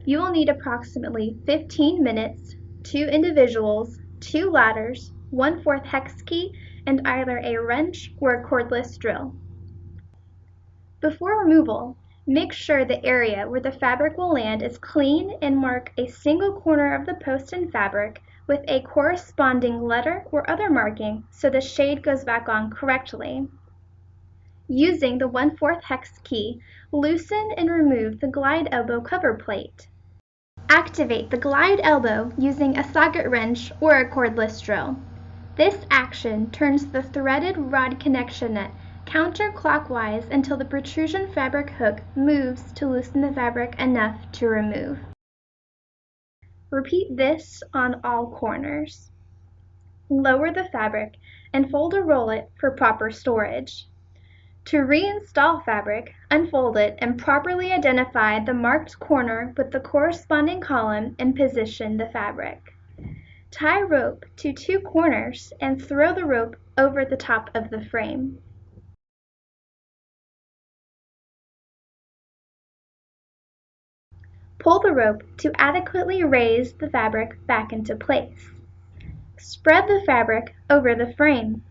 You will need approximately 15 minutes, 2 individuals, 2 ladders, 1/4 hex key, and either a wrench or a cordless drill. Before removal, make sure the area where the fabric will land is clean and mark a single corner of the post and fabric with a corresponding letter or other marking so the shade goes back on correctly. Using the 1/4 hex key, loosen and remove the glide elbow cover plate. Activate the glide elbow using a socket wrench or a cordless drill. This action turns the threaded rod connection nut counterclockwise until the protrusion fabric hook moves to loosen the fabric enough to remove. Repeat this on all corners. Lower the fabric and fold or roll it for proper storage. To reinstall fabric, unfold it and properly identify the marked corner with the corresponding column and position the fabric. Tie rope to 2 corners and throw the rope over the top of the frame. Pull the rope to adequately raise the fabric back into place. Spread the fabric over the frame.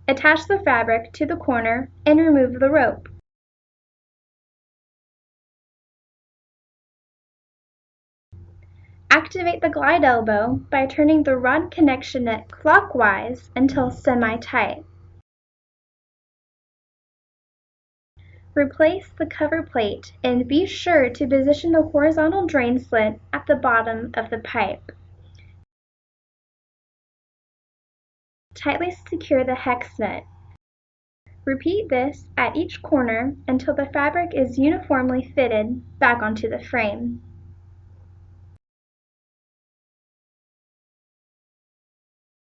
Attach the fabric to the corner and remove the rope. Activate the glide elbow by turning the rod connection nut clockwise until semi-tight. Replace the cover plate and be sure to position the horizontal drain slit at the bottom of the pipe. Tightly secure the hex nut. Repeat this at each corner until the fabric is uniformly fitted back onto the frame.